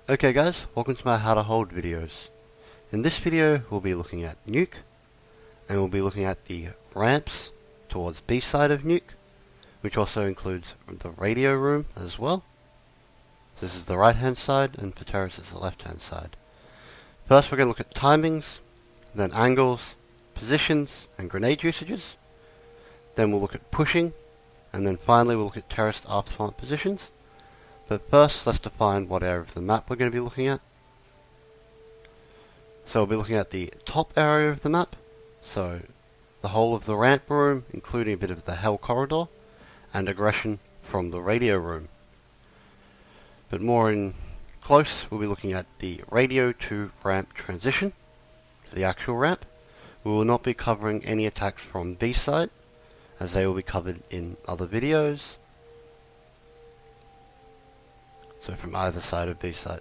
Okay guys, welcome to my how to hold videos. In this video we'll be looking at Nuke, and we'll be looking at the ramps towards B side of Nuke, which also includes the radio room as well. This is the right hand side, and for terrace is the left hand side. First we're going to look at timings, then angles, positions and grenade usages. Then we'll look at pushing, and then finally we'll look at terraced afterfront positions. But first, let's define what area of the map we're going to be looking at. So we'll be looking at the top area of the map, so the whole of the ramp room, including a bit of the hell corridor, and aggression from the radio room. But more in close, we'll be looking at the radio to ramp transition, the actual ramp. We will not be covering any attacks from B side, as they will be covered in other videos. So from either side of B side.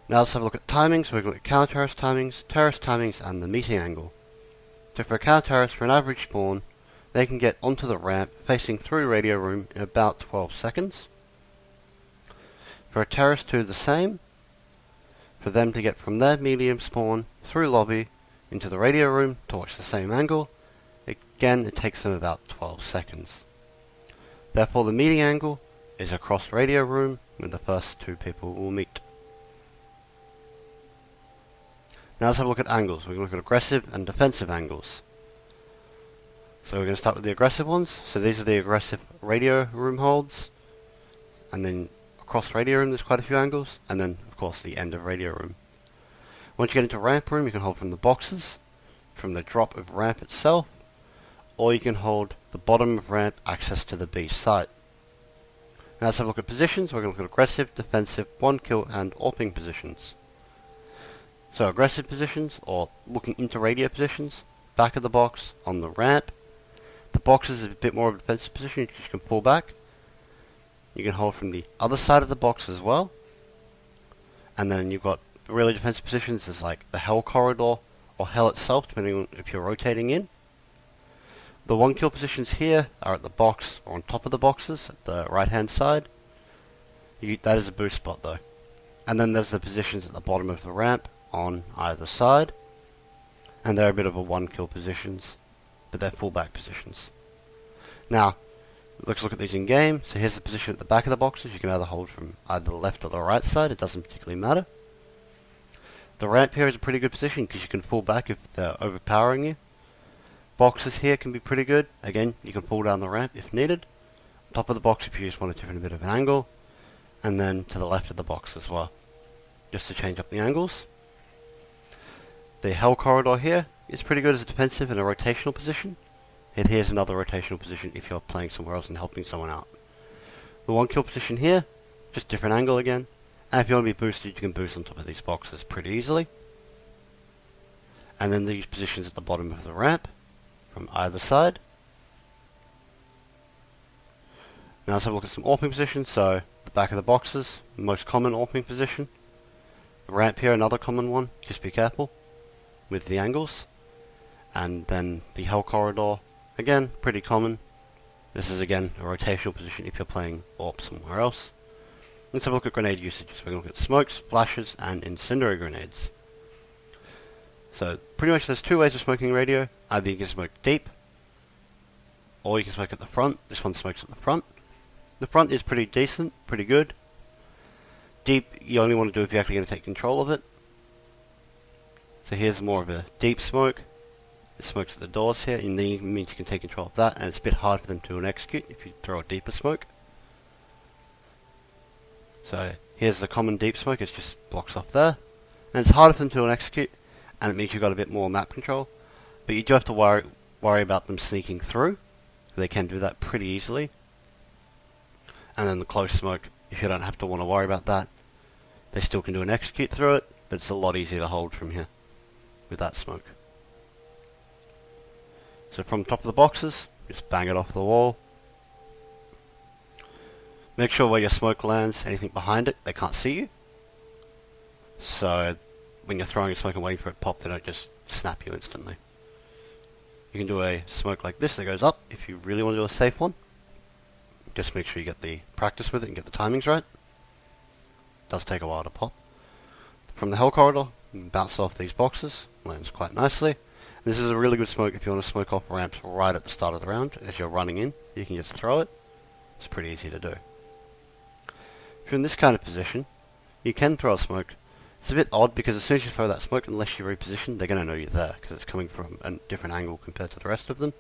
Now let's have a look at timings. We're going to look at counter-terrace timings, and the meeting angle. So for a counter-terrace, for an average spawn, they can get onto the ramp facing through radio room in about 12 seconds. For a terrace to the same, for them to get from their medium spawn through lobby into the radio room to watch the same angle, again it takes them about 12 seconds. Therefore the meeting angle is across radio room when the first two people will meet. Now let's have a look at angles. We're going to look at aggressive and defensive angles. So we're going to start with the aggressive ones. So these are the aggressive radio room holds, and then across radio room there's quite a few angles, and then of course the end of radio room. Once you get into ramp room, you can hold from the boxes, from the drop of ramp itself, or you can hold the bottom of ramp access to the B site. Now let's have a look at positions. We're going to look at aggressive, defensive, one kill and AWPing positions. So aggressive positions, or looking into radio positions, back of the box, on the ramp. The box is a bit more of a defensive position, you can pull back. You can hold from the other side of the box as well. And then you've got really defensive positions as like the hell corridor, or hell itself, depending on if you're rotating in. The one kill positions here are at the box, or on top of the boxes, at the right hand side. That is a boost spot though. And then there's the positions at the bottom of the ramp, on either side. And they're a bit of a one kill positions, but they're fullback positions. Now, let's look at these in game. So here's the position at the back of the boxes. You can either hold from either the left or the right side, it doesn't particularly matter. The ramp here is a pretty good position because you can fall back if they're overpowering you. Boxes here can be pretty good. Again, you can pull down the ramp if needed. Top of the box if you just want a different bit of an angle. And then to the left of the box as well, just to change up the angles. The hell corridor here is pretty good as a defensive and a rotational position. Here's another rotational position if you're playing somewhere else and helping someone out. The one kill position here, just different angle again. And if you want to be boosted, you can boost on top of these boxes pretty easily. And then these positions at the bottom of the ramp, from either side. Now let's have a look at some AWPing positions. So the back of the boxes, the most common AWPing position. The ramp here, another common one, just be careful with the angles. And then the hell corridor, again, pretty common. This is again a rotational position if you're playing AWP somewhere else. Let's have a look at grenade usages. We're going to look at smokes, flashes, and incendiary grenades. So pretty much there's two ways of smoking radio. Either you can smoke deep, or you can smoke at the front. This one smokes at the front. The front is pretty decent, pretty good. Deep you only want to do if you're actually going to take control of it. So here's more of a deep smoke. It smokes at the doors here, and then it means you can take control of that, and it's a bit hard for them to execute if you throw a deeper smoke. So here's the common deep smoke, it just blocks off there. And it's harder for them to execute, and it means you've got a bit more map control. But you do have to worry about them sneaking through. They can do that pretty easily. And then the close smoke, if you don't have to want to worry about that, they still can do an execute through it, but it's a lot easier to hold from here with that smoke. So from top of the boxes, just bang it off the wall. Make sure where your smoke lands, anything behind it, they can't see you. So when you're throwing a smoke and waiting for it to pop, they don't just snap you instantly. You can do a smoke like this that goes up if you really want to do a safe one. Just make sure you get the practice with it and get the timings right. does take a while to pop. From the hell corridor, you can bounce off these boxes, lands quite nicely. This is a really good smoke if you want to smoke off ramps right at the start of the round. As you're running in, you can just throw it. It's pretty easy to do. If you're in this kind of position, you can throw a smoke. It's a bit odd because as soon as you throw that smoke, unless you reposition, they're going to know you're there because it's coming from a different angle compared to the rest of them.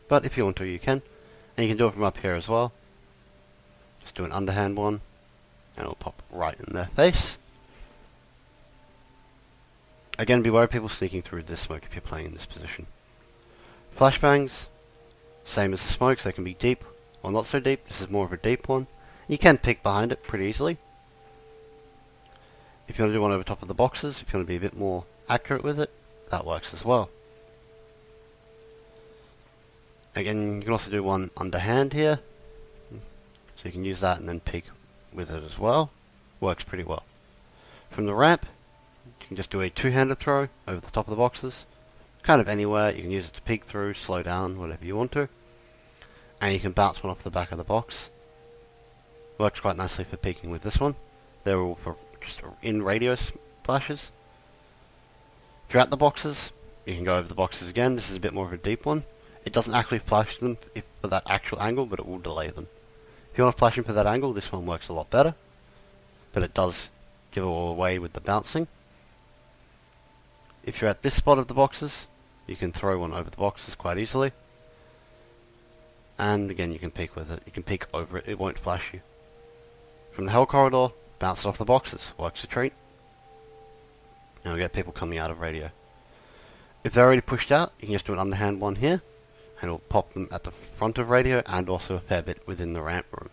But if you want to, you can. And you can do it from up here as well. Just do an underhand one, and it'll pop right in their face. Again, beware of people sneaking through this smoke if you're playing in this position. Flashbangs, same as the smokes, they can be deep or not so deep. This is more of a deep one. You can peek behind it pretty easily. If you want to do one over top of the boxes, if you want to be a bit more accurate with it, that works as well. Again, you can also do one underhand here. So you can use that and then peek with it as well. Works pretty well. From the ramp, you can just do a two-handed throw over the top of the boxes. Kind of anywhere, you can use it to peek through, slow down, whatever you want to. And you can bounce one off the back of the box. Works quite nicely for peeking with this one. They're all for just in radio splashes. If you're at the boxes, you can go over the boxes again. This is a bit more of a deep one. It doesn't actually flash them for that actual angle, but it will delay them. If you want to flash them for that angle, this one works a lot better. But it does give it all away with the bouncing. If you're at this spot of the boxes, you can throw one over the boxes quite easily. And again, you can peek with it. You can peek over it, it won't flash you. From the hell corridor, bounce it off the boxes. Works a treat. And we'll get people coming out of radio. If they're already pushed out, you can just do an underhand one here. And it'll pop them at the front of radio and also a fair bit within the ramp room.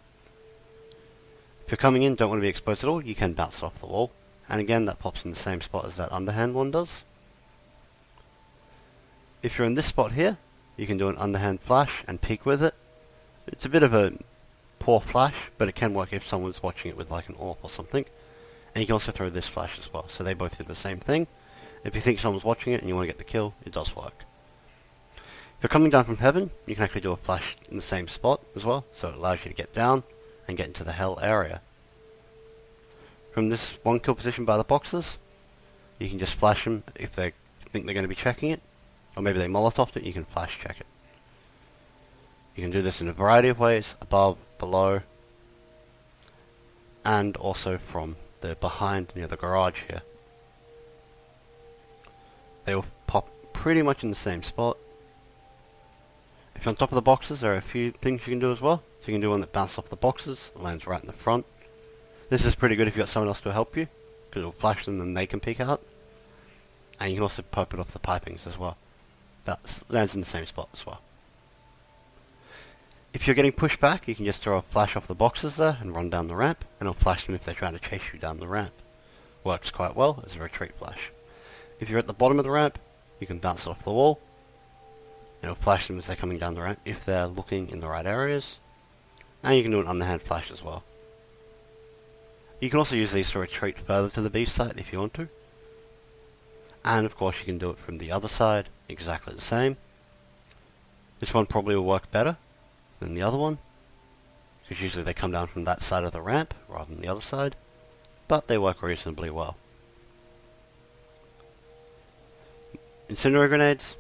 If you're coming in, don't want to be exposed at all, you can bounce it off the wall. And again, that pops in the same spot as that underhand one does. If you're in this spot here, you can do an underhand flash and peek with it. It's a bit of a poor flash, but it can work if someone's watching it with like an AWP or something. And you can also throw this flash as well, so they both do the same thing. If you think someone's watching it and you want to get the kill, it does work. If you're coming down from heaven, you can actually do a flash in the same spot as well, so it allows you to get down and get into the hell area. From this one kill position by the boxes, you can just flash them if they think they're going to be checking it, or maybe they molotoved it, you can flash check it. You can do this in a variety of ways, above, below, and also from the behind near the garage here. They will pop pretty much in the same spot. If you're on top of the boxes, there are a few things you can do as well. So you can do one that bounces off the boxes, and lands right in the front. This is pretty good if you've got someone else to help you, because it will flash them and they can peek out. And you can also pop it off the pipings as well. That lands in the same spot as well. If you're getting pushed back, you can just throw a flash off the boxes there and run down the ramp, and it'll flash them if they're trying to chase you down the ramp. Works quite well as a retreat flash. If you're at the bottom of the ramp, you can bounce it off the wall. It'll flash them as they're coming down the ramp if they're looking in the right areas. And you can do an underhand flash as well. You can also use these to retreat further to the B site if you want to. And of course you can do it from the other side, exactly the same. This one probably will work better than the other one, because usually they come down from that side of the ramp rather than the other side, but they work reasonably well. Incendiary grenades,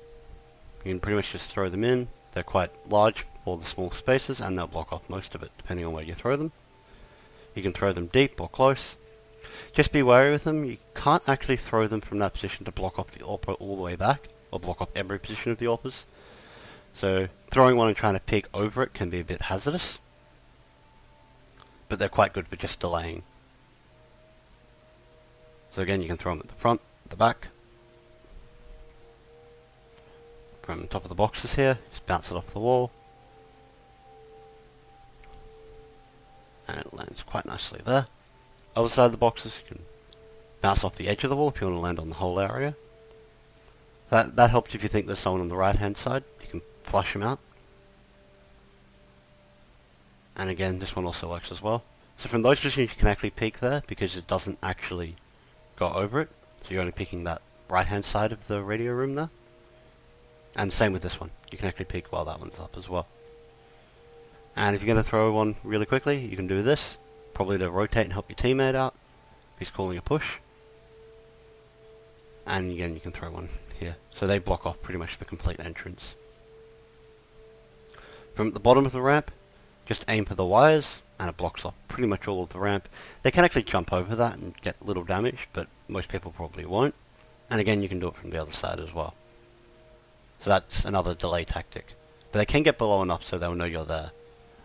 you can pretty much just throw them in. They're quite large for the small spaces and they'll block off most of it depending on where you throw them. You can throw them deep or close. Just be wary with them, you can't actually throw them from that position to block off the AWP all the way back, or block off every position of the AWPers. So throwing one and trying to peek over it can be a bit hazardous, but they're quite good for just delaying. So again, you can throw them at the front, the back. From the top of the boxes here, just bounce it off the wall. And it lands quite nicely there. Other side of the boxes, you can bounce off the edge of the wall if you want to land on the whole area. That helps if you think there's someone on the right hand side. You can flush them out. And again, this one also works as well. So from those positions you can actually peek there because it doesn't actually go over it. So you're only peeking that right hand side of the radio room there. And same with this one. You can actually peek while that one's up as well. And if you're going to throw one really quickly, you can do this. probably to rotate and help your teammate out. He's calling a push. And again, you can throw one here. So they block off pretty much the complete entrance. From the bottom of the ramp, just aim for the wires, and it blocks off pretty much all of the ramp. They can actually jump over that and get little damage, but most people probably won't. And again, you can do it from the other side as well. So that's another delay tactic. But they can get below enough so they'll know you're there.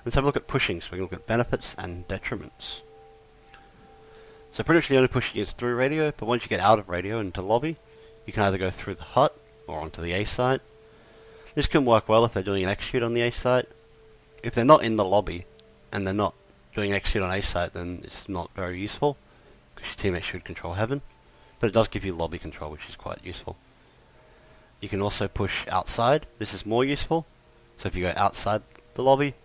Let's have a look at pushing, so we can look at benefits and detriments. So pretty much the only pushing is through radio, but once you get out of radio into lobby, you can either go through the hut or onto the A site. This can work well if they're doing an execute on the A site. If they're not in the lobby, and they're not doing an execute on A site, then it's not very useful, because your teammates should control heaven. But it does give you lobby control, which is quite useful. You can also push outside. This is more useful. So if you go outside the lobby,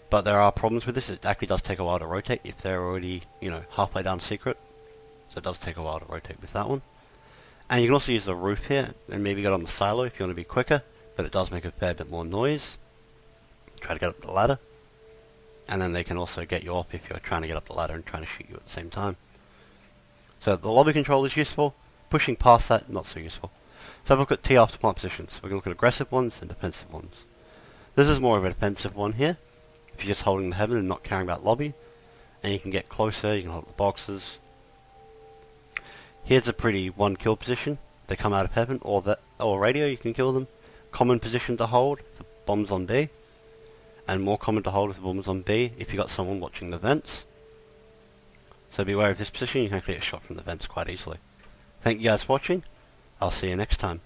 but there are problems with this. It actually does take a while to rotate if they're already, halfway down secret. So it does take a while to rotate with that one. And you can also use the roof here, and maybe get on the silo if you want to be quicker, but it does make a fair bit more noise. Try to get up the ladder. And then they can also get you up if you're trying to get up the ladder and trying to shoot you at the same time. So the lobby control is useful. Pushing past that, not so useful. So have a look at T after plant positions. We're going to look at aggressive ones and defensive ones. This is more of a defensive one here. If you're just holding the heaven and not caring about lobby. And you can get closer, you can hold the boxes. Here's a pretty one kill position. They come out of heaven or radio, you can kill them. Common position to hold, the bombs on B. And more common to hold with the bombs on B if you got someone watching the vents. So be aware of this position, you can actually get shot from the vents quite easily. Thank you guys for watching. I'll see you next time.